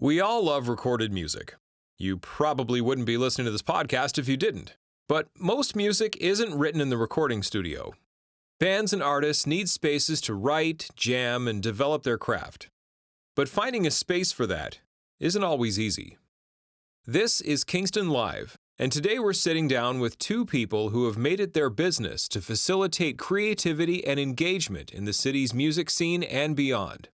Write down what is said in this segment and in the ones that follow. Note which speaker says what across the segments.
Speaker 1: We all love recorded music. You probably wouldn't be listening to this podcast if you didn't. But most music isn't written in the recording studio. Bands and artists need spaces to write, jam, and develop their craft. But finding a space for that isn't always easy. This is Kingston Live, and today we're sitting down with two people who have made it their business to facilitate creativity and engagement in the city's music scene and beyond.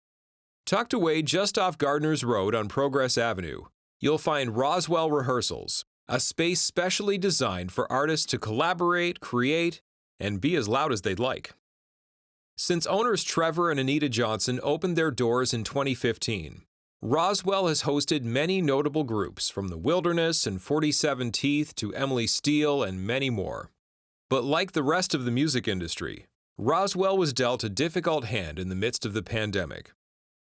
Speaker 1: Tucked away just off Gardner's Road on Progress Avenue, you'll find Roswell Rehearsals, a space specially designed for artists to collaborate, create, and be as loud as they'd like. Since owners Trevor and Anita Johnson opened their doors in 2015, Roswell has hosted many notable groups from The Wilderness and 47 Teeth to Emily Steele and many more. But like the rest of the music industry, Roswell was dealt a difficult hand in the midst of the pandemic.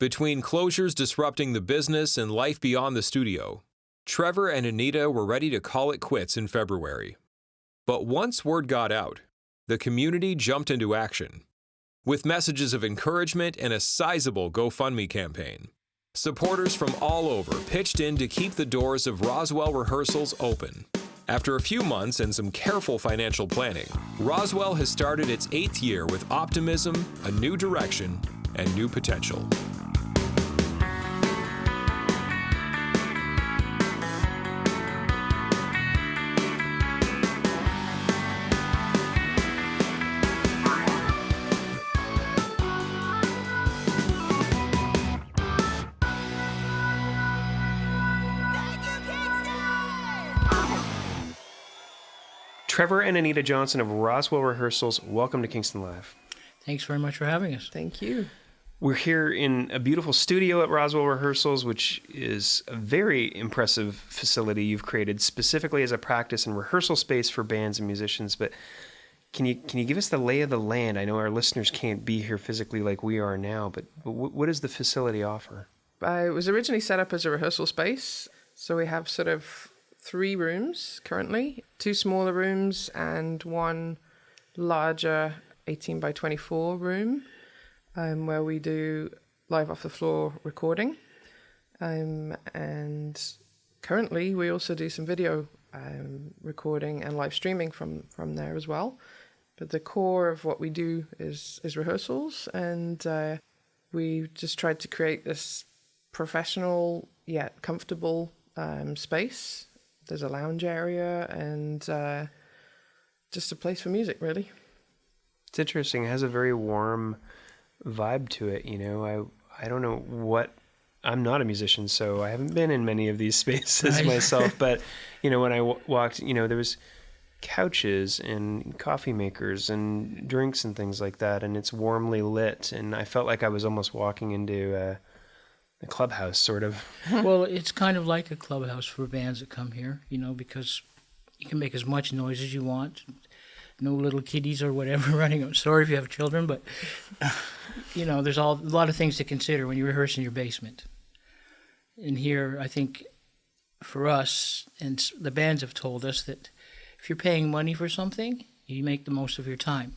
Speaker 1: Between closures disrupting the business and life beyond the studio, Trevor and Anita were ready to call it quits in February. But once word got out, the community jumped into action. With messages of encouragement and a sizable GoFundMe campaign, supporters from all over pitched in to keep the doors of Roswell Rehearsals open. After a few months and some careful financial planning, Roswell has started its 8th year with optimism, a new direction, and new potential.
Speaker 2: Trevor and Anita Johnson of Roswell Rehearsals, welcome to Kingston Live.
Speaker 3: Thanks very much for having us.
Speaker 4: Thank you.
Speaker 2: We're here in a beautiful studio at Roswell Rehearsals, which is a very impressive facility you've created specifically as a practice and rehearsal space for bands and musicians. But can you give us the lay of the land? I know our listeners can't be here physically like we are now, but what does the facility offer?
Speaker 4: It was originally set up as a rehearsal space, so we have sort of 3 rooms currently, 2 smaller rooms and 1 larger 18 by 24 room where we do live off the floor recording. And currently we also do some video recording and live streaming from there as well. But the core of what we do is rehearsals, and we just tried to create this professional yet comfortable space. There's a lounge area and just a place for music, really.
Speaker 2: It's interesting. It has a very warm vibe to it. You know, I don't know what, I'm not a musician, so I haven't been in many of these spaces myself. But, you know, when I walked, you know, there was couches and coffee makers and drinks and things like that. And it's warmly lit. And I felt like I was almost walking into a clubhouse, sort of.
Speaker 3: Well, it's kind of like a clubhouse for bands that come here, you know, because you can make as much noise as you want. No little kiddies or whatever running. I'm sorry if you have children, but, you know, there's a lot of things to consider when you rehearse in your basement. And here, I think, for us, and the bands have told us that if you're paying money for something, you make the most of your time.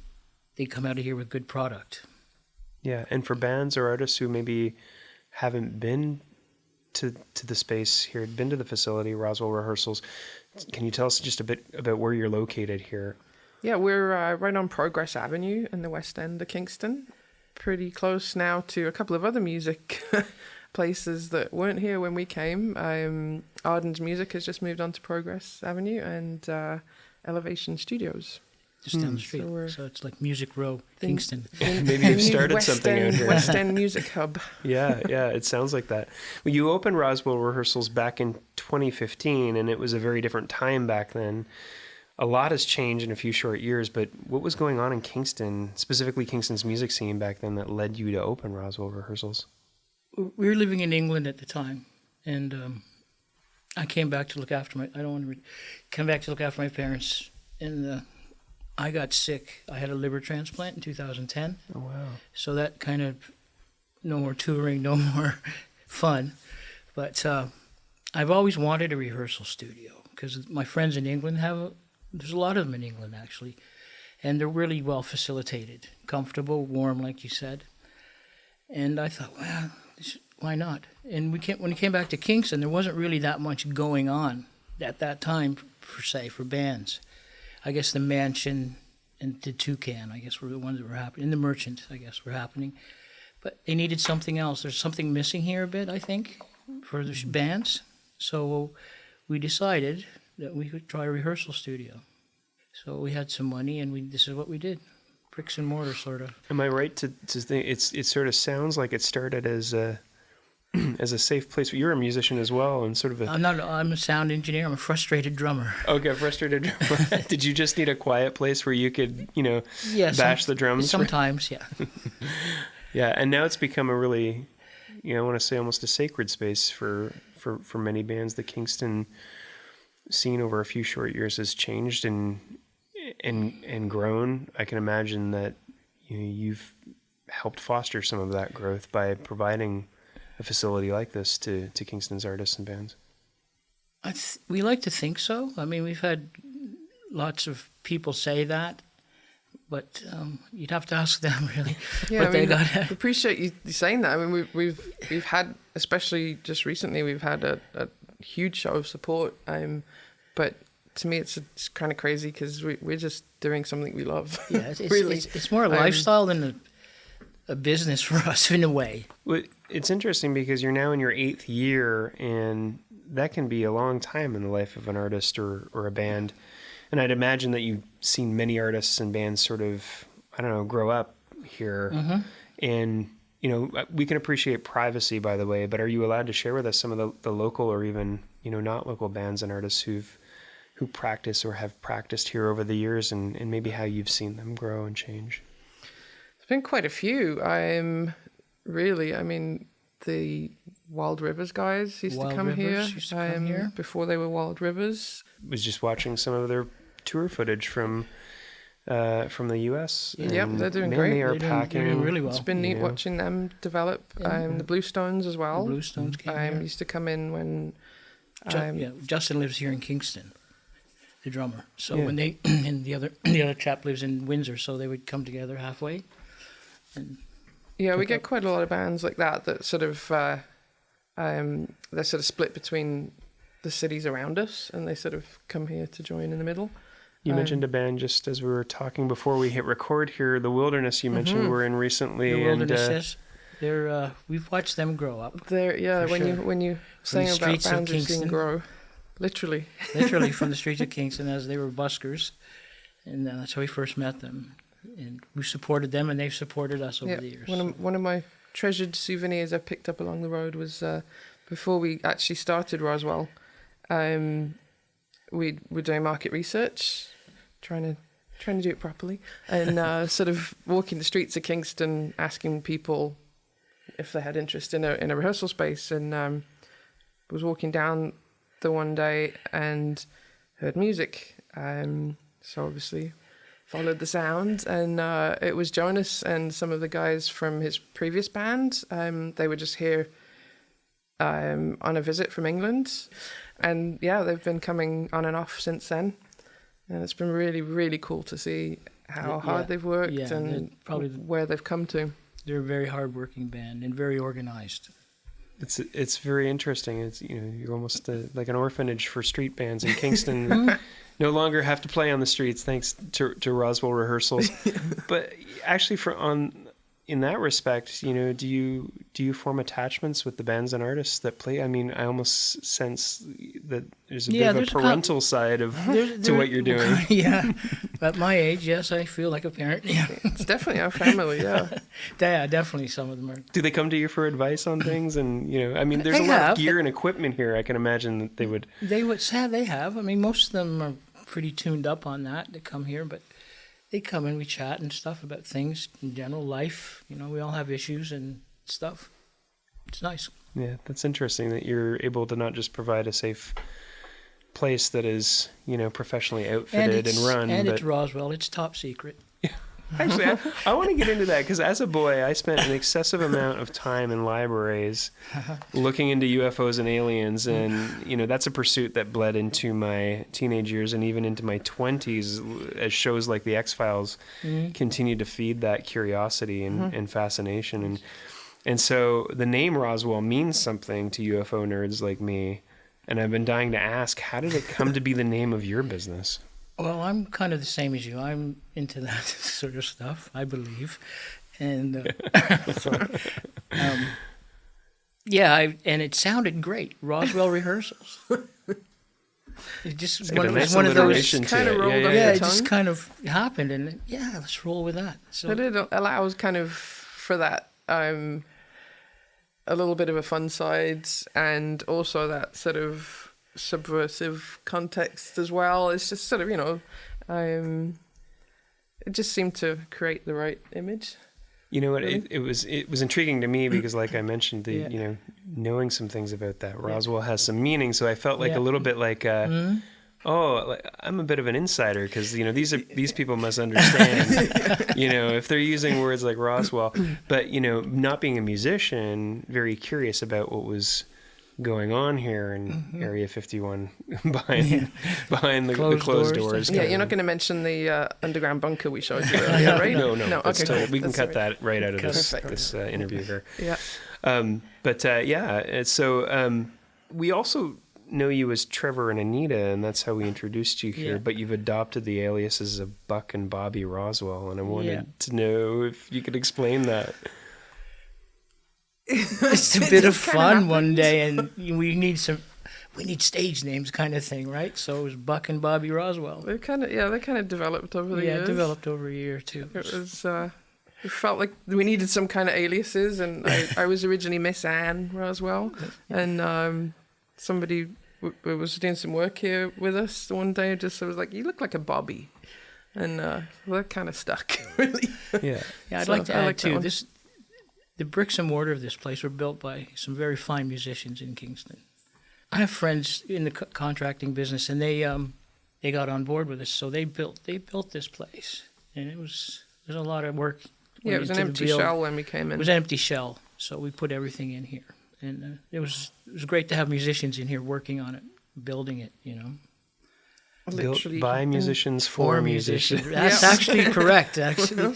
Speaker 3: They come out of here with good product.
Speaker 2: Yeah, and for bands or artists who maybe haven't been to the space here, been to the facility, Roswell Rehearsals, can you tell us just a bit about where you're located here?
Speaker 4: Yeah, we're right on Progress Avenue in the West End of Kingston. Pretty close now to a couple of other music places that weren't here when we came. Arden's Music has just moved on to Progress Avenue, and Elevation Studios.
Speaker 3: Just down the street. So it's like Music Row, Kingston.
Speaker 2: Maybe you've started something out here.
Speaker 4: West End Music Hub.
Speaker 2: Yeah, it sounds like that. Well, you opened Roswell Rehearsals back in 2015, and it was a very different time back then. A lot has changed in a few short years, but what was going on in Kingston, specifically Kingston's music scene back then, that led you to open Roswell Rehearsals?
Speaker 3: We were living in England at the time, and I came back to look after my parents, and I got sick. I had a liver transplant in 2010.
Speaker 2: Oh, wow.
Speaker 3: So that kind of, no more touring, no more fun. But I've always wanted a rehearsal studio because my friends in England there's a lot of them in England, actually. And they're really well facilitated, comfortable, warm, like you said. And I thought, well, why not? And when we came back to Kingston, there wasn't really that much going on at that time, for bands. I guess the Mansion and the Toucan, I guess, were the ones that were happening. And the Merchant, I guess, were happening. But they needed something else. There's something missing here a bit, I think, for the bands. So we decided that we could try a rehearsal studio. So we had some money, and this is what we did. Bricks and mortar, sort of.
Speaker 2: Am I right to think it sort of sounds like it started as a safe place? You're a musician as well, and sort of
Speaker 3: I'm a sound engineer. I'm a frustrated drummer.
Speaker 2: Okay, frustrated drummer. Did you just need a quiet place where you could, bash the drums?
Speaker 3: Sometimes, yeah.
Speaker 2: Yeah, and now it's become a really, I want to say almost a sacred space for many bands. The Kingston scene over a few short years has changed and grown. I can imagine that you've helped foster some of that growth by providing a facility like this to Kingston's artists and bands.
Speaker 3: We like to think so. I mean, we've had lots of people say that, but you'd have to ask them really.
Speaker 4: Yeah,
Speaker 3: what they got.
Speaker 4: I appreciate you saying that. I mean, we've had, especially just recently, we've had a huge show of support. But to me, it's kind of crazy because we're just doing something we love.
Speaker 3: Yeah,
Speaker 4: really.
Speaker 3: It's more a lifestyle than a business for us in a way.
Speaker 2: Well, it's interesting because you're now in your 8th year, and that can be a long time in the life of an artist or a band. And I'd imagine that you've seen many artists and bands sort of, grow up here. Mm-hmm. And, we can appreciate privacy, by the way, but are you allowed to share with us some of the local or even, not local bands and artists who practice or have practiced here over the years and maybe how you've seen them grow and change?
Speaker 4: There's been quite a few. The Wild Rivers guys used to come here before they were Wild Rivers.
Speaker 2: I was just watching some of their tour footage from the US.
Speaker 4: Yep, they're doing great.
Speaker 2: They're
Speaker 3: doing really well.
Speaker 4: It's been neat watching them develop. The Bluestones as well.
Speaker 3: The Bluestones came here.
Speaker 4: Used to come in when...
Speaker 3: Justin lives here in Kingston, the drummer. So when they and the other chap lives in Windsor, so they would come together halfway. And
Speaker 4: we get quite a lot of bands like that sort of they're sort of split between the cities around us, and they sort of come here to join in the middle.
Speaker 2: You mentioned a band just as we were talking before we hit record here. The Wilderness you mentioned we're in recently.
Speaker 3: The Wilderness, yes. They're we've watched them grow up.
Speaker 4: When you saying about bands we've seen grow, literally
Speaker 3: from the streets of Kingston as they were buskers, and that's how we first met them, and we supported them, and they've supported us over the years.
Speaker 4: One of my treasured souvenirs I picked up along the road was before we actually started Roswell. We were doing market research, trying to do it properly, and sort of walking the streets of Kingston, asking people if they had interest in a rehearsal space, and was walking down the one day and heard music. So obviously followed the sound, and it was Jonas and some of the guys from his previous band. They were just here on a visit from England, and they've been coming on and off since then, and it's been really, really cool to see how hard they've worked and where they've come to.
Speaker 3: They're a very hard-working band and very organized.
Speaker 2: It's very interesting. It's you're almost like an orphanage for street bands in Kingston. No longer have to play on the streets thanks to Roswell Rehearsals. But actually, in that respect, do you form attachments with the bands and artists that play? I mean, I almost sense that there's a bit of a parental side to what you're doing.
Speaker 3: Yeah, at my age, yes, I feel like a parent. Yeah,
Speaker 4: it's definitely our family. Yeah,
Speaker 3: definitely some of them are.
Speaker 2: Do they come to you for advice on things? And there's a lot of gear and equipment here. I can imagine that they would.
Speaker 3: They have. I mean, most of them are pretty tuned up on that. They come here, but. They come and we chat and stuff about things in general, life. We all have issues and stuff. It's nice.
Speaker 2: Yeah, that's interesting that you're able to not just provide a safe place that is, professionally outfitted and run.
Speaker 3: And it's Roswell. It's top secret.
Speaker 2: Yeah. Actually, I want to get into that because as a boy, I spent an excessive amount of time in libraries looking into UFOs and aliens, and that's a pursuit that bled into my teenage years and even into my 20s as shows like The X-Files continued to feed that curiosity and fascination. And And so the name Roswell means something to UFO nerds like me. And I've been dying to ask, how did it come to be the name of your business?
Speaker 3: Well, I'm kind of the same as you. I'm into that sort of stuff, I believe. And and it sounded great. Roswell Rehearsals. It just was one of those
Speaker 4: kind of rolled off
Speaker 3: it
Speaker 4: the tongue.
Speaker 3: just kind of happened, and let's roll with that. So
Speaker 4: But it allows kind of for that a little bit of a fun side, and also that sort of subversive context as well. It's just sort of, it just seemed to create the right image.
Speaker 2: You know what? It was intriguing to me because, like I mentioned, knowing some things about that Roswell has some meaning. So I felt like a little bit like, I'm a bit of an insider because these people must understand, if they're using words like Roswell. But not being a musician, very curious about what was going on here in Area 51 behind the closed doors.
Speaker 4: Yeah, you're not going to mention the underground bunker we showed you earlier, right?
Speaker 2: No.
Speaker 4: Okay,
Speaker 2: Totally, we can cut
Speaker 4: right.
Speaker 2: that right out of this interview here.
Speaker 4: Yeah.
Speaker 2: So we also know you as Trevor and Anita, and that's how we introduced you here. But you've adopted the aliases of Buck and Bobby Roswell, and I wanted to know if you could explain that.
Speaker 3: It's a bit of fun one day, and we need stage names, kind of thing, right? So it was Buck and Bobby Roswell.
Speaker 4: They kind of developed over the years.
Speaker 3: Yeah, developed over a year or two.
Speaker 4: It was. It felt like we needed some kind of aliases, and I was originally Miss Anne Roswell, and somebody was doing some work here with us one day. Just was like, "You look like a Bobby," and that kind of stuck, really.
Speaker 2: Yeah.
Speaker 3: I'd like to add too. The bricks and mortar of this place were built by some very fine musicians in Kingston. I have friends in the contracting business, and they got on board with us. So they built this place, and there's a lot of work.
Speaker 4: Yeah, it was an empty shell when we came in.
Speaker 3: It was an empty shell, so we put everything in here, and it was great to have musicians in here working on it, building it.
Speaker 4: Literally.
Speaker 2: Built by musicians for musicians.
Speaker 3: That's actually correct. Actually,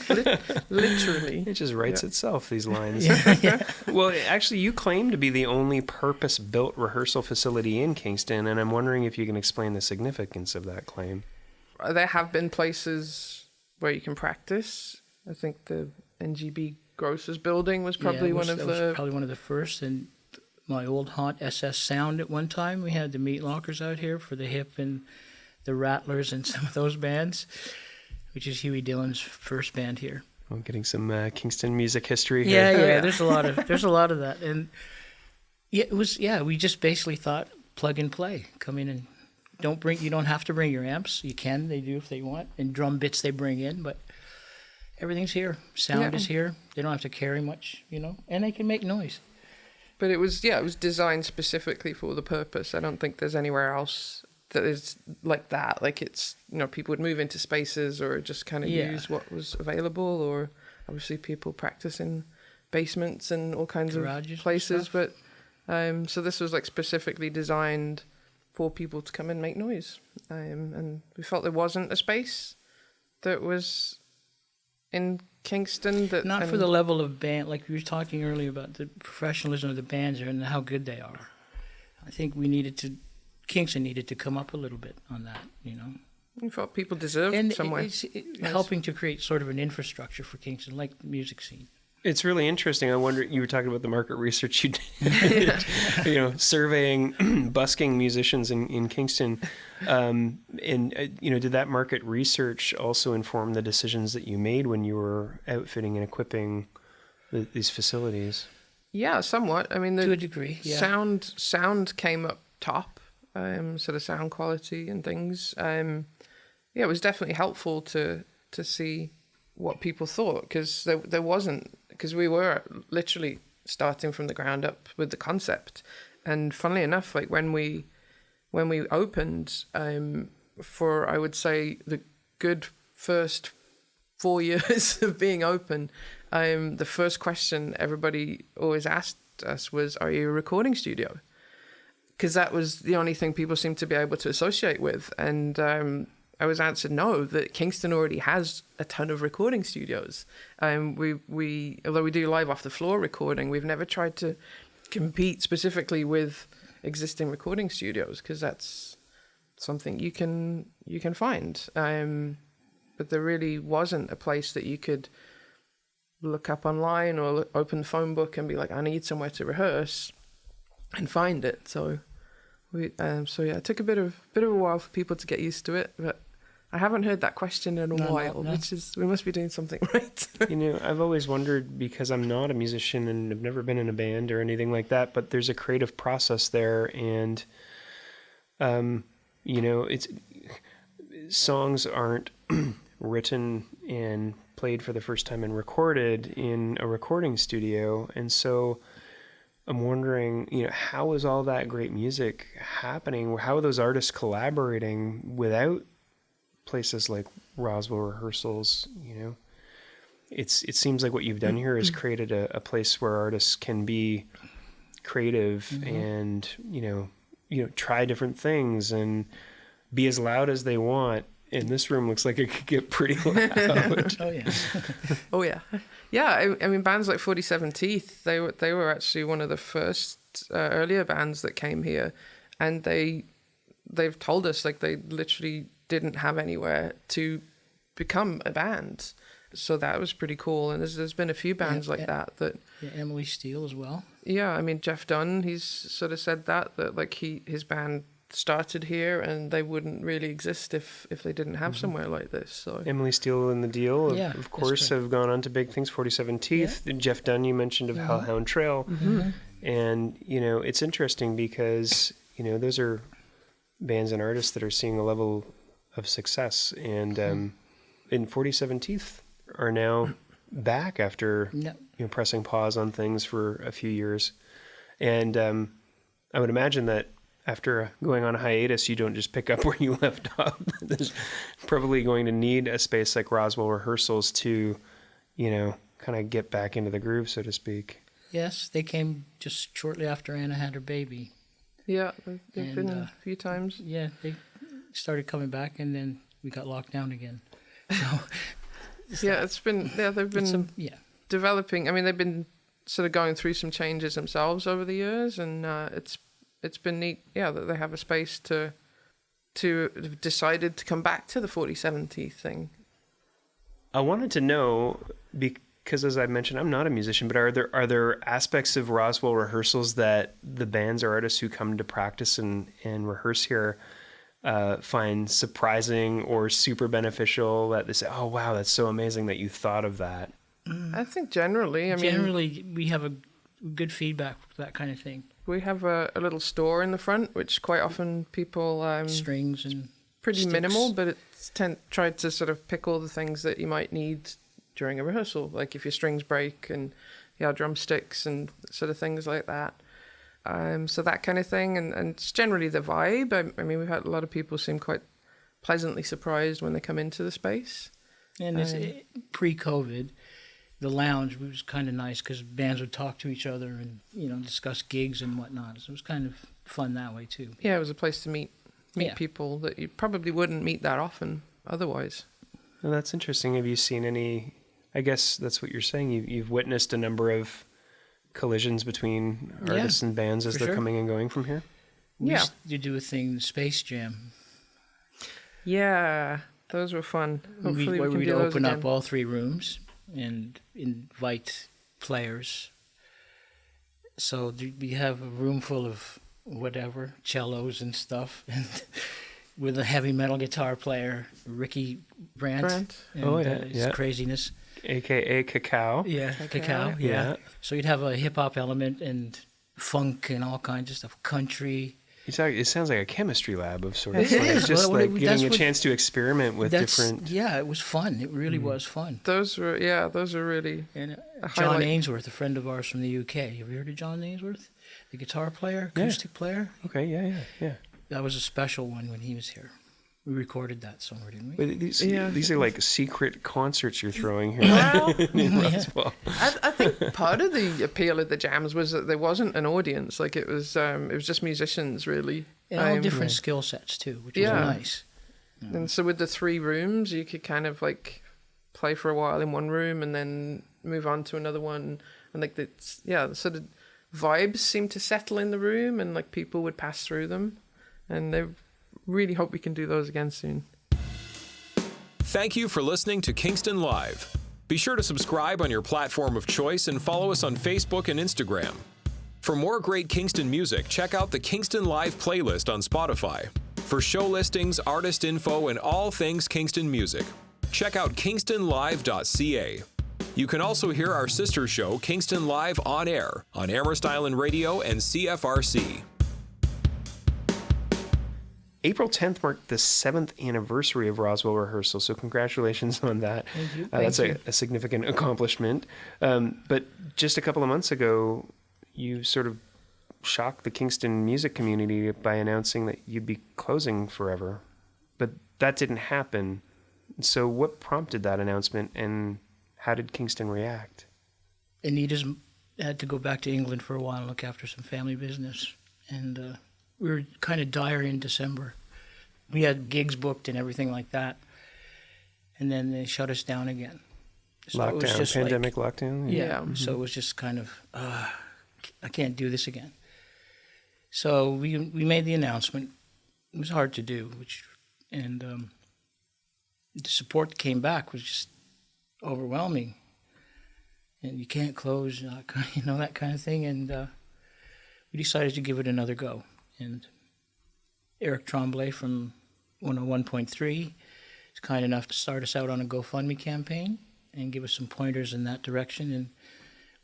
Speaker 4: literally,
Speaker 2: it just writes itself. These lines.
Speaker 3: Yeah.
Speaker 2: Well, actually, you claim to be the only purpose-built rehearsal facility in Kingston, and I'm wondering if you can explain the significance of that claim.
Speaker 4: There have been places where you can practice. I think the NGB Grocers building was probably one of
Speaker 3: the first. And my old haunt SS Sound at one time, we had the meat lockers out here for the Hip and the Rattlers and some of those bands, which is Huey Dillon's first band here.
Speaker 2: Well, getting some Kingston music history here.
Speaker 3: Yeah. There's a lot of that, and we just basically thought plug and play, come in and you don't have to bring your amps. You can, they do if they want, and drum bits they bring in, but everything's here. Sound is here. They don't have to carry much, and they can make noise.
Speaker 4: But it was designed specifically for the purpose. I don't think there's anywhere else that is like that. Like it's, people would move into spaces or just kind of use what was available, or obviously people practice in basements and all kinds
Speaker 3: Garages
Speaker 4: of places. But so this was like specifically designed for people to come and make noise. And we felt there wasn't a space that was in Kingston that
Speaker 3: not for the level of band, like we were talking earlier about the professionalism of the bands and how good they are. I think Kingston needed to come up a little bit on that,
Speaker 4: We thought people deserved some way.
Speaker 3: It's helping to create sort of an infrastructure for Kingston, like the music scene.
Speaker 2: It's really interesting. I wonder, you were talking about the market research you did, surveying, busking musicians in Kingston. Did that market research also inform the decisions that you made when you were outfitting and equipping these facilities?
Speaker 4: Yeah, somewhat. I mean,
Speaker 3: to a degree, yeah.
Speaker 4: Sound came up top, sort of sound quality and things. It was definitely helpful to see what people thought, because there wasn't, because we were literally starting from the ground up with the concept. And funnily enough, like when we opened, for I would say the good first 4 years of being open, the first question everybody always asked us was, "Are you a recording studio?" Because that was the only thing people seemed to be able to associate with. And I was answered no, that Kingston already has a ton of recording studios. We although we do live off the floor recording, we've never tried to compete specifically with existing recording studios, because that's something you can find. But there really wasn't a place that you could look up online or open the phone book and be like, I need somewhere to rehearse, and find it. So it took a bit of a while for people to get used to it, but I haven't heard that question in a while,
Speaker 3: no.
Speaker 4: which is, we must be doing something right.
Speaker 2: I've always wondered, because I'm not a musician and I've never been in a band or anything like that, but there's a creative process there, and it's songs aren't written and played for the first time and recorded in a recording studio. And so I'm wondering, how is all that great music happening? How are those artists collaborating without places like Roswell Rehearsals? It seems like what you've done here is created a place where artists can be creative and, try different things and be as loud as they want. And this room looks like it could get pretty loud.
Speaker 3: Oh yeah.
Speaker 4: Oh yeah, yeah. I mean, bands like 47 Teeth, they were actually one of the first earlier bands that came here, and they've told us, like, they literally didn't have anywhere to become a band. So that was pretty cool. And there's been a few bands like that.
Speaker 3: Yeah, Emily Steele as well.
Speaker 4: Yeah, I mean, Jeff Dunn, he's sort of said that like his band started here and they wouldn't really exist if they didn't have somewhere like this. So
Speaker 2: Emily Steele and the Deal,
Speaker 3: Yeah,
Speaker 2: of course, have gone on to big things. 47 Teeth, Jeff Dunn, you mentioned, of Hellhound Trail. And, it's interesting because, those are bands and artists that are seeing a level of success. And in 47 Teeth are now back after pressing pause on things for a few years. And I would imagine that after going on a hiatus, you don't just pick up where you left off. There's probably going to need a space like Roswell Rehearsals to, kind of get back into the groove, so to speak.
Speaker 3: Yes, they came just shortly after Anna had her baby.
Speaker 4: Yeah, they've been a few times.
Speaker 3: Yeah, they started coming back, and then we got locked down again. So
Speaker 4: they've been developing. I mean, they've been sort of going through some changes themselves over the years, and it's been neat, that they have a space to have decided to come back to the 47 Teeth thing.
Speaker 2: I wanted to know, because as I mentioned, I'm not a musician, but are there aspects of Roswell Rehearsals that the bands or artists who come to practice and rehearse here find surprising or super beneficial, that they say, oh wow, that's so amazing that you thought of that?
Speaker 4: I think generally,
Speaker 3: we have a good feedback for that kind of thing.
Speaker 4: We have a little store in the front, which quite often people
Speaker 3: strings and
Speaker 4: pretty
Speaker 3: sticks.
Speaker 4: minimal, but it's tried to sort of pick all the things that you might need during a rehearsal, like if your strings break, and drumsticks and sort of things like that. So that kind of thing, and it's generally the vibe. I mean, we've had a lot of people seem quite pleasantly surprised when they come into the space.
Speaker 3: And it's pre-COVID. The lounge was kind of nice because bands would talk to each other and discuss gigs and whatnot. So it was kind of fun that way too.
Speaker 4: Yeah, it was a place to meet people that you probably wouldn't meet that often otherwise.
Speaker 2: Well, that's interesting. Have you seen any? I guess that's what you're saying. You've witnessed a number of collisions between artists and bands as they're coming and going from here.
Speaker 3: We used to do a thing, Space Jam.
Speaker 4: Yeah, those were fun. Hopefully we can
Speaker 3: we'd
Speaker 4: do those
Speaker 3: open
Speaker 4: again.
Speaker 3: up all three rooms and invite players. So we have a room full of whatever, cellos and stuff, and with a heavy metal guitar player, Ricky Brandt. And, his craziness.
Speaker 2: AKA Cacao.
Speaker 3: Yeah, Cacao. Yeah. So you'd have a hip-hop element and funk and all kinds of stuff, country.
Speaker 2: It sounds like a chemistry lab of sorts. It's just getting a chance to experiment with different...
Speaker 3: Yeah, it was fun. It really was fun.
Speaker 4: Those were really...
Speaker 3: And John Ainsworth, a friend of ours from the UK. Have you heard of John Ainsworth? The guitar player, acoustic player?
Speaker 2: Okay, yeah.
Speaker 3: That was a special one when he was here. We recorded that somewhere, didn't we?
Speaker 2: But these are like secret concerts you're throwing here.
Speaker 4: Well, I think part of the appeal of the jams was that there wasn't an audience. Like it was just musicians, really.
Speaker 3: And all different skill sets too, which was nice.
Speaker 4: And so with the 3 rooms, you could kind of like play for a while in one room and then move on to another one. And like the sort of vibes seem to settle in the room, and like people would pass through them. And they really hope we can do those again soon.
Speaker 1: Thank you for listening to Kingston Live. Be sure to subscribe on your platform of choice and follow us on Facebook and Instagram. For more great Kingston music, check out the Kingston Live playlist on Spotify. For show listings, artist info, and all things Kingston music, check out kingstonlive.ca. You can also hear our sister show, Kingston Live on air, on Amherst Island Radio and CFRC.
Speaker 2: April 10th marked the 7th anniversary of Roswell Rehearsals, so congratulations on that.
Speaker 3: Thank you.
Speaker 2: That's a significant accomplishment. But just a couple of months ago, you sort of shocked the Kingston music community by announcing that you'd be closing forever. But that didn't happen. So what prompted that announcement, and how did Kingston react?
Speaker 3: Anita's had to go back to England for a while and look after some family business. And we were kind of dire in December. We had gigs booked and everything like that. And then they shut us down again. So it was
Speaker 2: Lockdown,
Speaker 3: just
Speaker 2: pandemic lockdown?
Speaker 3: Yeah, so it was just kind of, I can't do this again. So we made the announcement. It was hard to do, and the support that came back was just overwhelming. And you can't close, that kind of thing. And we decided to give it another go. And Eric Tremblay from 101.3 is kind enough to start us out on a GoFundMe campaign and give us some pointers in that direction. And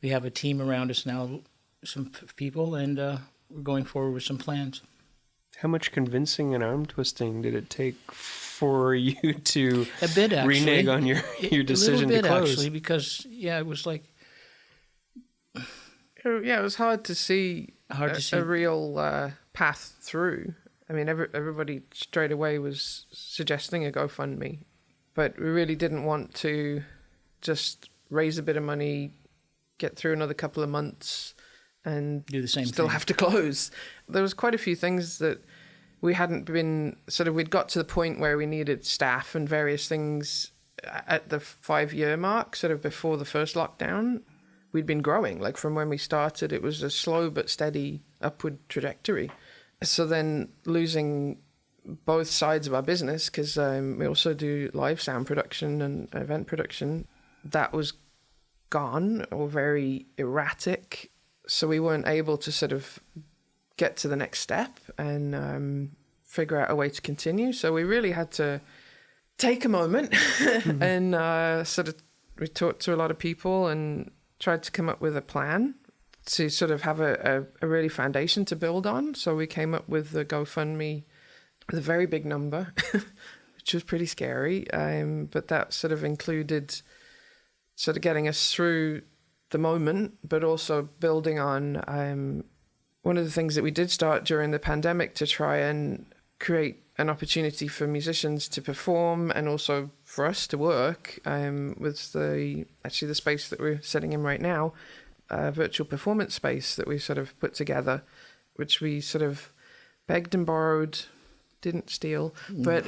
Speaker 3: we have a team around us now, some people, and we're going forward with some plans.
Speaker 2: How much convincing and arm twisting did it take for you to
Speaker 3: a bit, actually,
Speaker 2: renege on your decision to close?
Speaker 3: A little bit, actually, because, it was like...
Speaker 4: Yeah, it was hard to see a real path through. I mean, everybody straight away was suggesting a GoFundMe, but we really didn't want to just raise a bit of money, get through another couple of months, and
Speaker 3: do the same
Speaker 4: still
Speaker 3: thing.
Speaker 4: Have to close. There was quite a few things that we hadn't been, we'd got to the point where we needed staff and various things at the 5-year mark, before the first lockdown. We'd been growing, like from when we started, it was a slow but steady upward trajectory. So then losing both sides of our business, because we also do live sound production and event production, that was gone or very erratic. So we weren't able to get to the next step and figure out a way to continue. So we really had to take a moment and we talked to a lot of people and tried to come up with a plan to have a really foundation to build on. So we came up with the GoFundMe with a very big number, which was pretty scary. But that included getting us through the moment, but also building on one of the things that we did start during the pandemic to try and create an opportunity for musicians to perform and also for us to work with the space that we're sitting in right now, a virtual performance space that we put together, which we begged and borrowed, didn't steal, but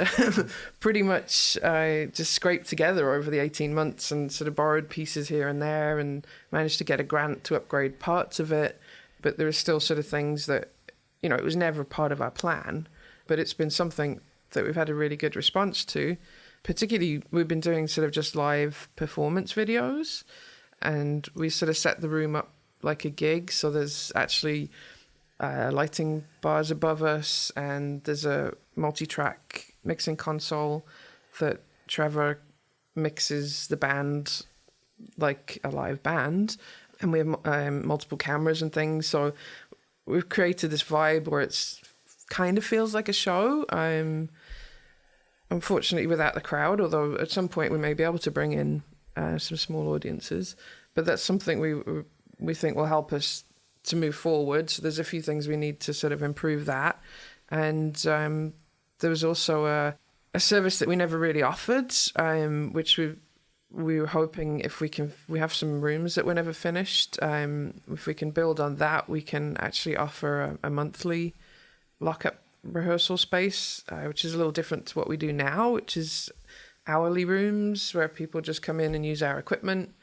Speaker 4: pretty much just scraped together over the 18 months and borrowed pieces here and there and managed to get a grant to upgrade parts of it. But there are still things that, it was never part of our plan, but it's been something that we've had a really good response to. Particularly, we've been doing just live performance videos, and we set the room up like a gig. So there's actually lighting bars above us, and there's a multi-track mixing console that Trevor mixes the band like a live band, and we have multiple cameras and things. So we've created this vibe where it's kind of feels like a show. Unfortunately, without the crowd, although at some point we may be able to bring in some small audiences. But that's something we think will help us to move forward. So there's a few things we need to improve that. And there was also a service that we never really offered, which we were hoping we have some rooms that were never finished. If we can build on that, we can actually offer a monthly lockup rehearsal space, which is a little different to what we do now, which is hourly rooms where people just come in and use our equipment.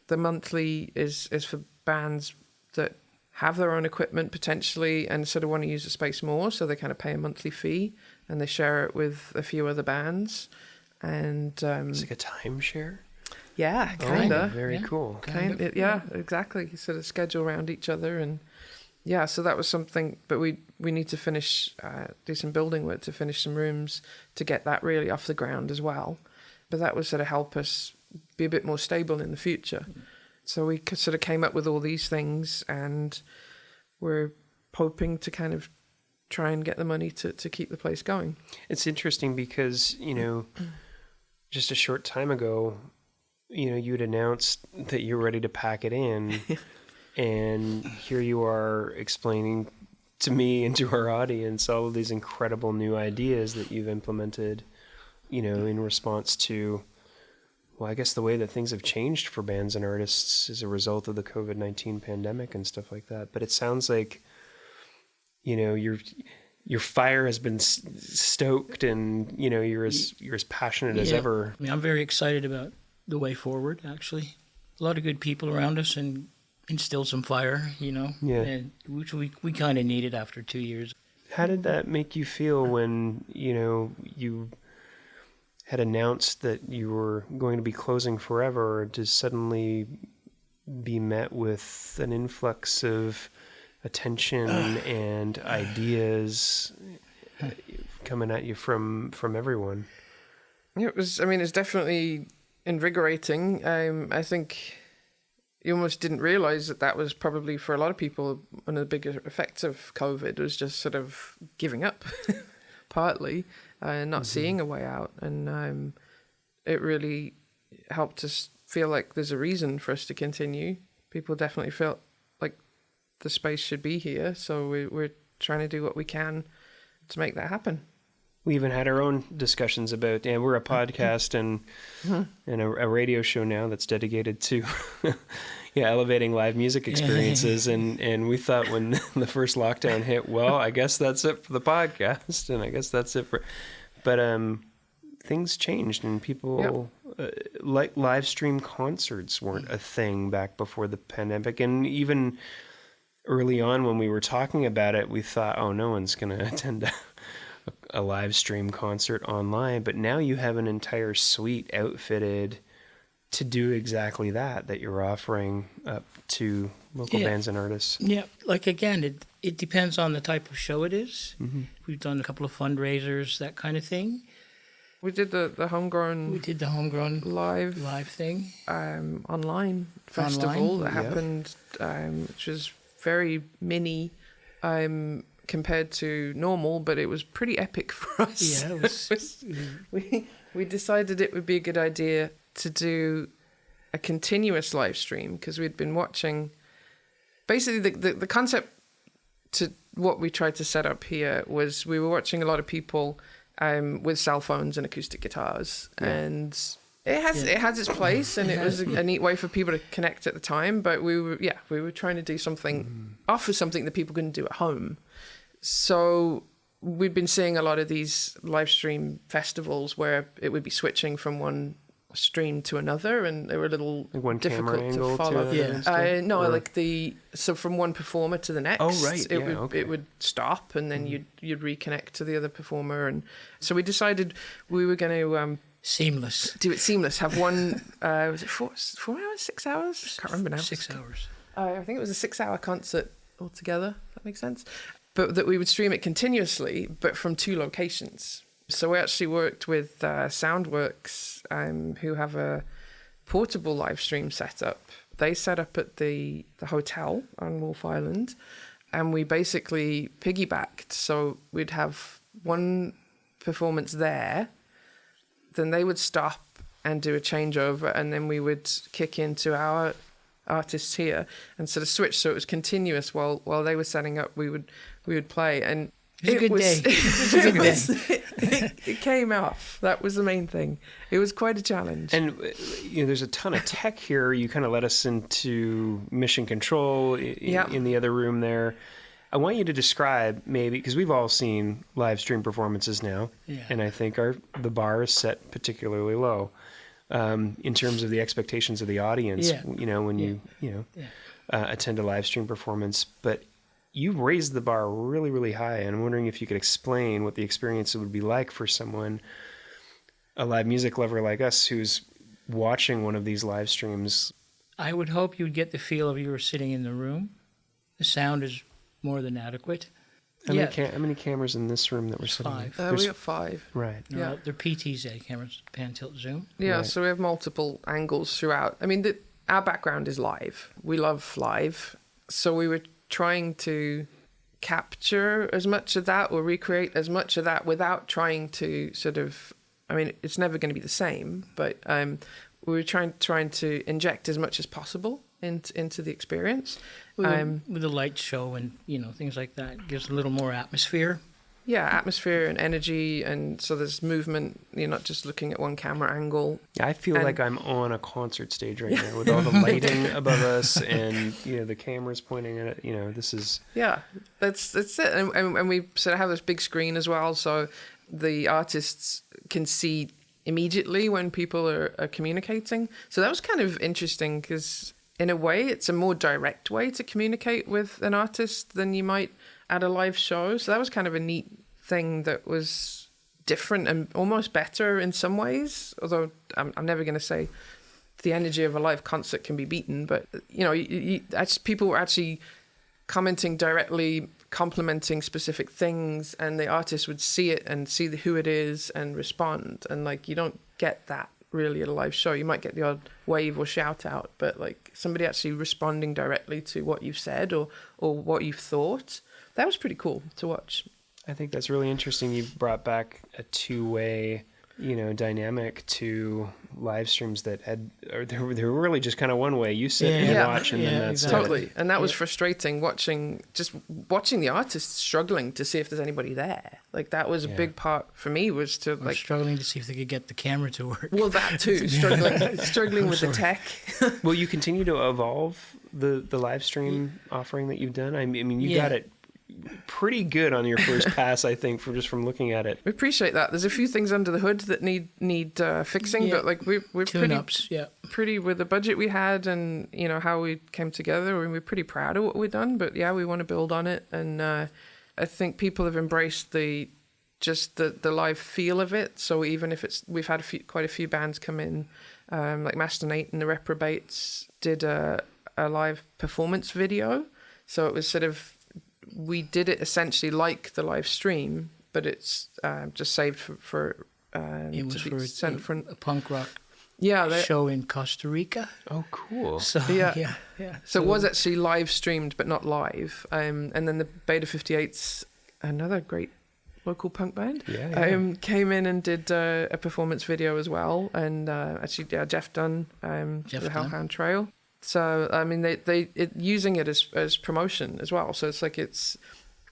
Speaker 4: The monthly is for bands that have their own equipment potentially and sort of want to use the space more, so they kind of pay a monthly fee and they share it with a few other bands. And
Speaker 2: it's like a timeshare.
Speaker 4: Yeah, kind of.
Speaker 2: Very cool.
Speaker 4: Yeah, exactly. You sort of schedule around each other, and yeah, so that was something. But we need to finish, do some building work to finish some rooms to get that really off the ground as well. But that would sort of help us be a bit more stable in the future. So we sort of came up with all these things, and we're hoping to kind of try and get the money to keep the place going.
Speaker 2: It's interesting because, just a short time ago, you'd announced that you're ready to pack it in. And here you are explaining to me and to our audience all of these incredible new ideas that you've implemented, in response to, well, I guess the way that things have changed for bands and artists as a result of the COVID-19 pandemic and stuff like that. But it sounds like, your fire has been stoked, and you're as passionate as ever.
Speaker 3: I mean, I'm very excited about the way forward. Actually, a lot of good people around us, and instill some fire. And which we kind of needed after 2 years.
Speaker 2: How did that make you feel when you had announced that you were going to be closing forever, to suddenly be met with an influx of attention and ideas coming at you from everyone?
Speaker 4: It's definitely invigorating. I think you almost didn't realize that was probably, for a lot of people, one of the bigger effects of COVID was just sort of giving up, partly, and not seeing a way out. And it really helped us feel like there's a reason for us to continue. People definitely felt like the space should be here, so we're trying to do what we can to make that happen.
Speaker 2: We even had our own discussions about, we're a podcast and a radio show now that's dedicated to elevating live music experiences. And we thought when the first lockdown hit, well, I guess that's it for the podcast, and I guess that's it for... But things changed, and people like live stream concerts weren't a thing back before the pandemic. And even early on when we were talking about it, we thought, oh, no one's going to attend a live stream concert online. But now you have an entire suite outfitted to do exactly that you're offering up to local bands and artists.
Speaker 3: Yeah, like again, it depends on the type of show it is. Mm-hmm. We've done a couple of fundraisers, that kind of thing.
Speaker 4: We did the homegrown.
Speaker 3: We did the homegrown live thing.
Speaker 4: Online festival that happened, which was very mini compared to normal, but it was pretty epic for us.
Speaker 3: Yeah, it was.
Speaker 4: We decided it would be a good idea to do a continuous live stream, because we'd been watching. Basically, the concept to what we tried to set up here was we were watching a lot of people with cell phones and acoustic guitars, and it has its place, and it was a neat way for people to connect at the time. But we were trying to do something, offer something that people couldn't do at home. So we'd been seeing a lot of these live stream festivals where it would be switching from one stream to another, and they were a little difficult to follow. So from one performer to the next, it would stop, and then you'd reconnect to the other performer, and so we decided we were going to do it seamless. Have one was it 4 hours, 6 hours? I can't remember now.
Speaker 3: 6 hours.
Speaker 4: I think it was a 6-hour concert altogether. If that makes sense. But that we would stream it continuously, but from 2 locations. So we actually worked with Soundworks, who have a portable live stream setup. They set up at the hotel on Wolf Island, and we basically piggybacked. So we'd have one performance there, then they would stop and do a changeover, and then we would kick into our artists here and sort of switch. So it was continuous while they were setting up. We would play, and
Speaker 3: it was a good day.
Speaker 4: It came off. That was the main thing. It was quite a challenge.
Speaker 2: And there's a ton of tech here. You kind of let us into mission control in the other room there. I want you to describe maybe, because we've all seen live stream performances now, and I think the bar is set particularly low in terms of the expectations of the audience. When you attend a live stream performance, but you've raised the bar really, really high. And I'm wondering if you could explain what the experience would be like for someone, a live music lover like us, who's watching one of these live streams.
Speaker 3: I would hope you'd get the feel of you were sitting in the room. The sound is more than adequate.
Speaker 2: How many cameras in this room that we're sitting in?
Speaker 4: 5. We have 5.
Speaker 2: Right.
Speaker 3: No, they're PTZ cameras, pan, tilt, zoom.
Speaker 4: Yeah,
Speaker 2: Right.
Speaker 4: so we have multiple angles throughout. I mean, our background is live. We love live. So we were trying to capture as much of that or recreate as much of that without trying to sort of, I mean, it's never going to be the same, but we were trying to inject as much as possible into the experience.
Speaker 3: With the light show and, things like that, it gives a little more atmosphere.
Speaker 4: Yeah, atmosphere and energy, and so there's movement. You're not just looking at one camera angle.
Speaker 2: I feel like I'm on a concert stage right now with all the lighting above us and the cameras pointing at it. This is
Speaker 4: that's it. And we sort of have this big screen as well, so the artists can see immediately when people are communicating. So that was kind of interesting because in a way it's a more direct way to communicate with an artist than you might at a live show. So that was kind of a neat thing that was different and almost better in some ways, although I'm never going to say the energy of a live concert can be beaten, but people were actually commenting directly, complimenting specific things, and the artist would see it and see who it is and respond. And you don't get that really at a live show. You might get the odd wave or shout out, but somebody actually responding directly to what you've said or what you've thought, that was pretty cool to watch.
Speaker 2: I think that's really interesting. You've brought back a two-way, dynamic to live streams that they were really just kind of one way. You sit and watch, and then that's
Speaker 3: exactly.
Speaker 4: Totally. And that was frustrating watching the artists struggling to see if there's anybody there. That was a big part for me, was to
Speaker 3: struggling to see if they could get the camera to work.
Speaker 4: Well, that too, struggling with the tech.
Speaker 2: Will you continue to evolve the live stream offering that you've done? I mean, you got it pretty good on your first pass, I think, from looking at it.
Speaker 4: We appreciate that. There's a few things under the hood that need fixing, but we're pretty with the budget we had and how we came together. We're pretty proud of what we've done, but we want to build on it, and I think people have embraced the live feel of it. So even if we've had quite a few bands come in, like Master Nate and the Reprobates did a live performance video. So it was sort of, we did it essentially like the live stream, but it's just saved for
Speaker 3: it was
Speaker 4: to be sent for
Speaker 3: a punk rock
Speaker 4: Yeah,
Speaker 3: show in Costa Rica.
Speaker 2: Oh, cool.
Speaker 3: So
Speaker 4: Yeah.
Speaker 3: yeah.
Speaker 4: So it was actually live streamed, but not live. And then the Beta 58s, another great local punk band, came in and did a performance video as well. And actually, Jeff Dunn, the Hellhound Trail. So I mean, they using it as promotion as well. So it's like it's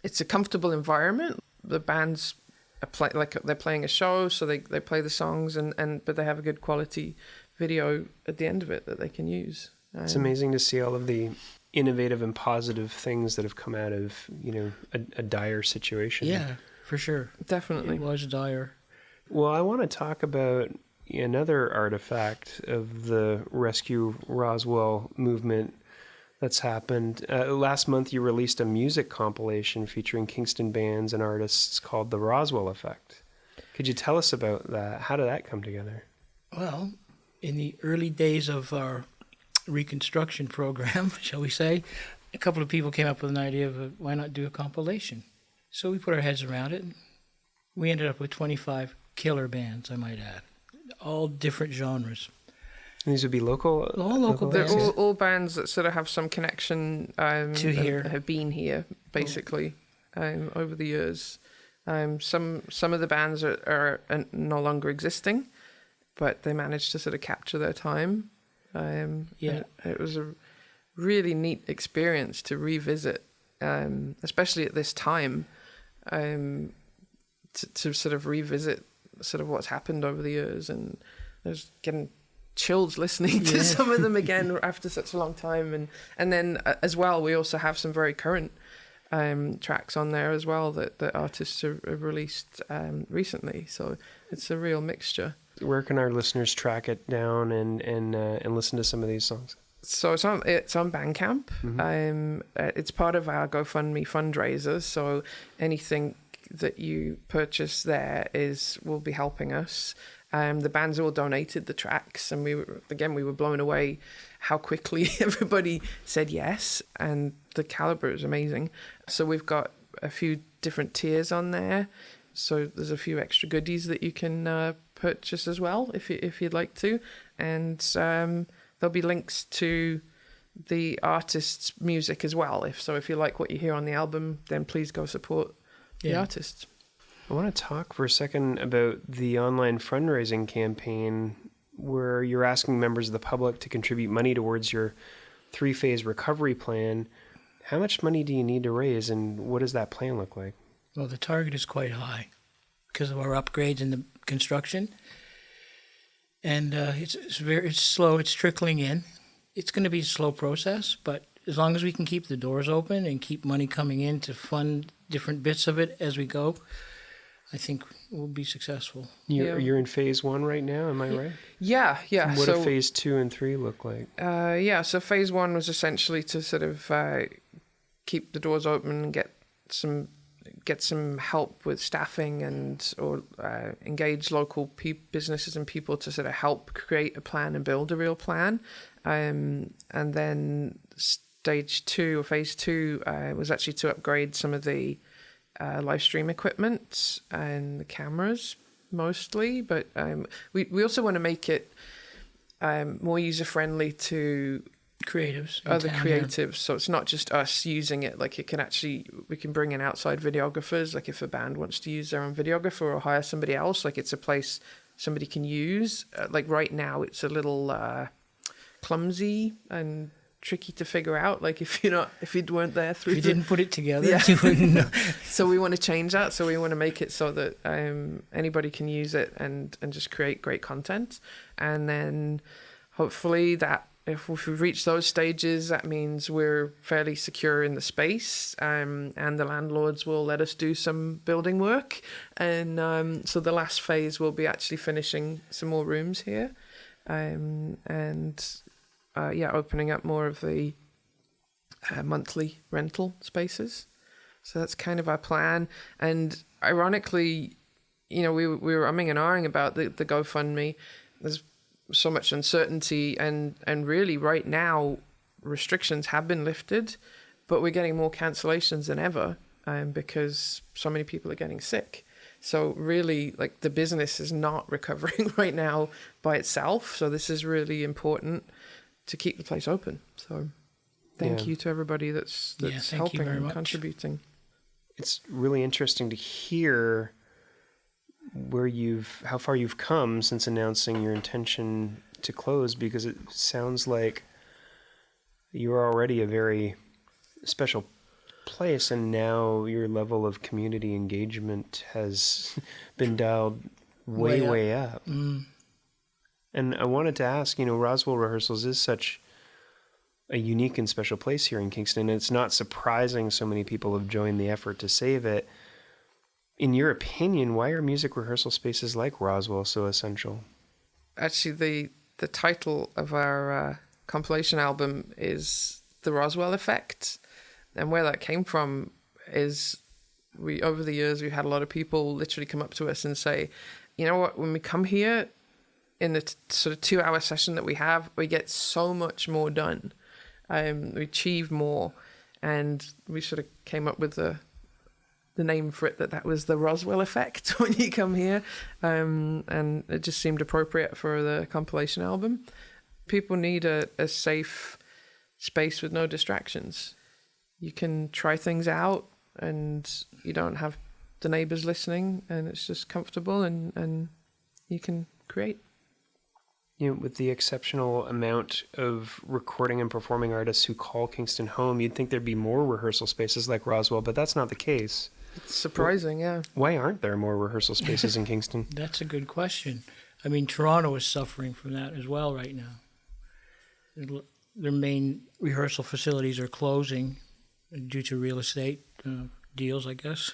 Speaker 4: a comfortable environment. The bands are they're playing a show, so they play the songs, but they have a good quality video at the end of it that they can use.
Speaker 2: It's amazing to see all of the innovative and positive things that have come out of a dire situation.
Speaker 3: Yeah, for sure.
Speaker 4: Definitely.
Speaker 3: It was dire.
Speaker 2: Well, I want to talk about another artifact of the Rescue Roswell movement that's happened. Last month, you released a music compilation featuring Kingston bands and artists called The Roswell Effect. Could you tell us about that? How did that come together?
Speaker 3: Well, in the early days of our reconstruction program, shall we say, a couple of people came up with an idea of why not do a compilation. So we put our heads around it. We ended up with 25 killer bands, I might add, all different genres.
Speaker 2: And these would be local?
Speaker 3: All local
Speaker 4: They're
Speaker 3: bands.
Speaker 4: all bands that sort of have some connection
Speaker 3: to here.
Speaker 4: Have been here, basically, over the years. Some of the bands are no longer existing, but they managed to sort of capture their time. It was a really neat experience to revisit, especially at this time, to sort of revisit sort of what's happened over the years. And I was getting chills listening to some of them again after such a long time. And then as well, we also have some very current tracks on there as well that artists have released recently. So it's a real mixture.
Speaker 2: Where can our listeners track it down and listen to some of these songs?
Speaker 4: So it's on Bandcamp. It's part of our GoFundMe fundraiser. So anything that you purchase there will be helping us. The bands all donated the tracks, and we were blown away how quickly everybody said yes, and the caliber is amazing. So we've got a few different tiers on there. So there's a few extra goodies that you can purchase as well if you'd like to, and there'll be links to the artist's music as well. If you like what you hear on the album, then please go support the artists.
Speaker 2: I want to talk for a second about the online fundraising campaign where you're asking members of the public to contribute money towards your 3-phase recovery plan. How much money do you need to raise, and what does that plan look like?
Speaker 3: Well, the target is quite high because of our upgrades in the construction. And it's slow. It's trickling in. It's going to be a slow process, but as long as we can keep the doors open and keep money coming in to fund different bits of it as we go, I think we'll be successful.
Speaker 2: You're in phase 1 right now, am I right?
Speaker 4: Yeah.
Speaker 2: And what do phase 2 and 3 look like?
Speaker 4: So phase 1 was essentially to sort of keep the doors open and get some help with staffing or engage local businesses and people to sort of help create a plan and build a real plan. And then stage 2 or phase 2 was actually to upgrade some of the live stream equipment and the cameras mostly, but we also want to make it more user friendly to other creatives. So it's not just us using it. Like we can bring in outside videographers. Like if a band wants to use their own videographer or hire somebody else, like it's a place somebody can use. Like right now, it's a little clumsy and tricky to figure out. Like if you weren't there through,
Speaker 3: if you didn't put it together, you wouldn't know.
Speaker 4: So we want to change that. So we want to make it so that anybody can use it and just create great content. And then hopefully that if we've reached those stages, that means we're fairly secure in the space, and the landlords will let us do some building work. And so the last phase will be actually finishing some more rooms here, opening up more of the monthly rental spaces. So that's kind of our plan. And ironically, we were umming and ahhing about the GoFundMe. There's so much uncertainty, and really right now restrictions have been lifted, but we're getting more cancellations than ever because so many people are getting sick. So really, like, the business is not recovering right now by itself. So this is really important to keep the place open. So thank you to everybody that's helping and contributing.
Speaker 2: It's really interesting to hear how far you've come since announcing your intention to close, because it sounds like you're already a very special place, and now your level of community engagement has been dialed way up. And I wanted to ask, Roswell Rehearsals is such a unique and special place here in Kingston, and it's not surprising so many people have joined the effort to save it. In your opinion, why are music rehearsal spaces like Roswell so essential?
Speaker 4: Actually, the title of our compilation album is The Roswell Effect. And where that came from is over the years, we've had a lot of people literally come up to us and say, you know what, when we come here in the sort of 2-hour session that we have, we get so much more done. We achieve more. And we sort of came up with the name for it, that was the Roswell effect when you come here. And it just seemed appropriate for the compilation album. People need a safe space with no distractions. You can try things out and you don't have the neighbors listening, and it's just comfortable, and you can create.
Speaker 2: With the exceptional amount of recording and performing artists who call Kingston home, you'd think there'd be more rehearsal spaces like Roswell, but that's not the case.
Speaker 4: It's surprising, yeah.
Speaker 2: Why aren't there more rehearsal spaces in Kingston?
Speaker 3: That's a good question. I mean, Toronto is suffering from that as well right now. Their main rehearsal facilities are closing, due to real estate deals, I guess.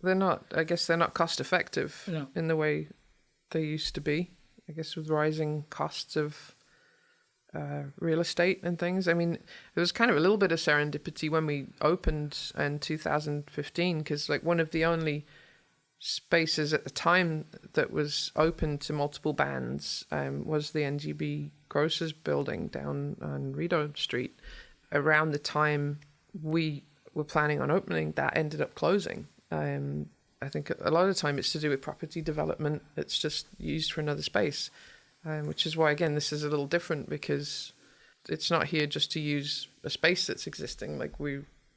Speaker 4: I guess they're not cost effective
Speaker 3: No.
Speaker 4: in the way they used to be. I guess with rising costs of real estate and things. I mean, it was kind of a little bit of serendipity when we opened in 2015, because like one of the only spaces at the time that was open to multiple bands was the NGB Grocers building down on Rideau Street. Around the time we were planning on opening, that ended up closing. I think a lot of the time it's to do with property development. It's just used for another space, which is why, again, this is a little different, because it's not here just to use a space that's existing. Like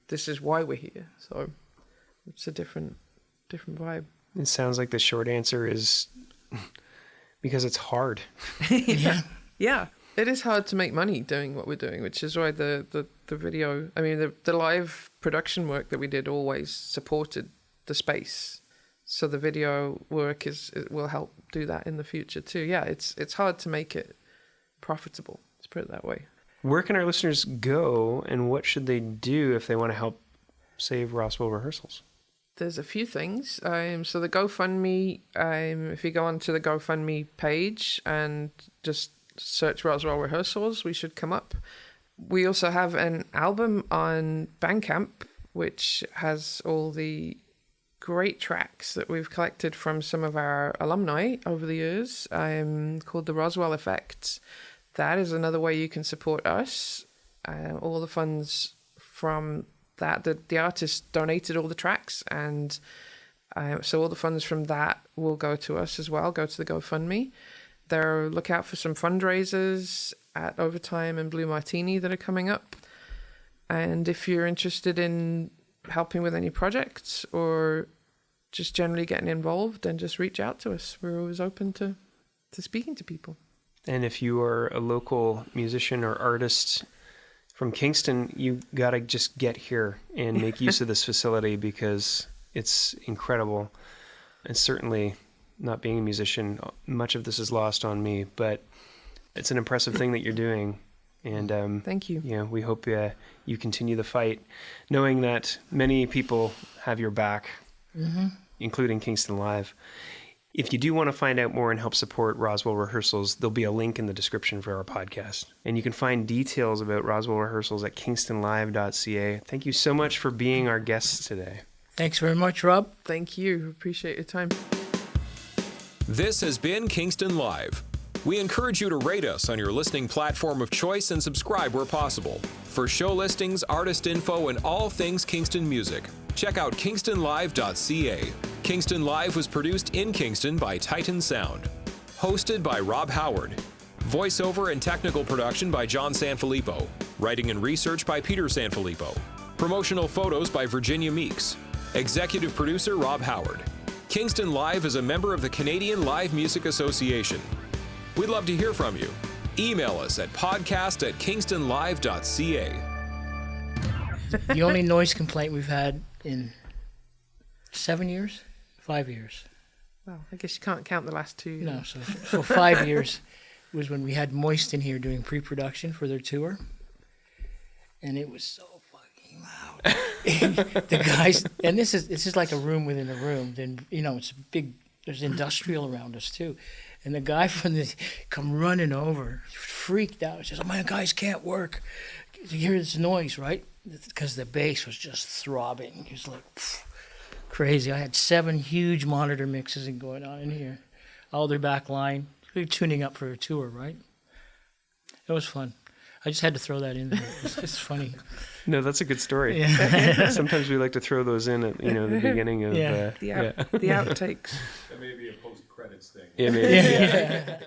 Speaker 4: this is why we're here. So it's a different vibe.
Speaker 2: It sounds like the short answer is because it's hard.
Speaker 4: Yeah. It is hard to make money doing what we're doing, which is why the video, I mean, the live production work that we did always supported the space. So the video work will help do that in the future too. Yeah, it's hard to make it profitable. Let's put it that way.
Speaker 2: Where can our listeners go, and what should they do if they want to help save Roswell Rehearsals?
Speaker 4: There's a few things. So the GoFundMe, if you go onto the GoFundMe page and just search Roswell Rehearsals, we should come up. We also have an album on Bandcamp, which has all the great tracks that we've collected from some of our alumni over the years, called the Roswell Effect. That is another way you can support us. All the funds from that, the artist donated all the tracks, and so all the funds from that will go to us as well, go to the GoFundMe. Look out for some fundraisers at Overtime and Blue Martini that are coming up. And if you're interested in helping with any projects or just generally getting involved, then just reach out to us. We're always open to speaking to people.
Speaker 2: And if you are a local musician or artist from Kingston, you got to just get here and make use of this facility, because it's incredible. And certainly, not being a musician, much of this is lost on me, but it's an impressive thing that you're doing. And
Speaker 4: thank you.
Speaker 2: Yeah, we hope you continue the fight, knowing that many people have your back, including Kingston Live. If you do want to find out more and help support Roswell Rehearsals, there'll be a link in the description for our podcast. And you can find details about Roswell Rehearsals at kingstonlive.ca. Thank you so much for being our guests today.
Speaker 3: Thanks very much, Rob.
Speaker 4: Thank you. Appreciate your time.
Speaker 1: This has been Kingston Live. We encourage you to rate us on your listening platform of choice and subscribe where possible. For show listings, artist info, and all things Kingston music, check out kingstonlive.ca. Kingston Live was produced in Kingston by Titan Sound. Hosted by Rob Howard. Voiceover and technical production by John Sanfilippo. Writing and research by Peter Sanfilippo. Promotional photos by Virginia Meeks. Executive producer Rob Howard. Kingston Live is a member of the Canadian Live Music Association. We'd love to hear from you. Email us at podcast@kingstonlive.ca.
Speaker 3: The only noise complaint we've had in 7 years? 5 years.
Speaker 4: Well, I guess you can't count the last 2 years.
Speaker 3: No, so 5 years was when we had Moist in here doing pre-production for their tour. And it was so fucking loud. And the guys, and this is like a room within a room. Then, it's a big, there's industrial around us too. And the guy from come running over, freaked out. He says, "Oh, my guys can't work. You hear this noise, right?" Because the bass was just throbbing. He was like, crazy. I had 7 huge monitor mixes going on in here. All their back line. We're tuning up for a tour, right? It was fun. I just had to throw that in there. It's funny.
Speaker 2: No, that's a good story.
Speaker 3: Yeah.
Speaker 2: Sometimes we like to throw those in at the beginning of
Speaker 4: the outtakes.
Speaker 1: That may be a post-credits thing.
Speaker 2: Yeah, maybe.
Speaker 3: Yeah.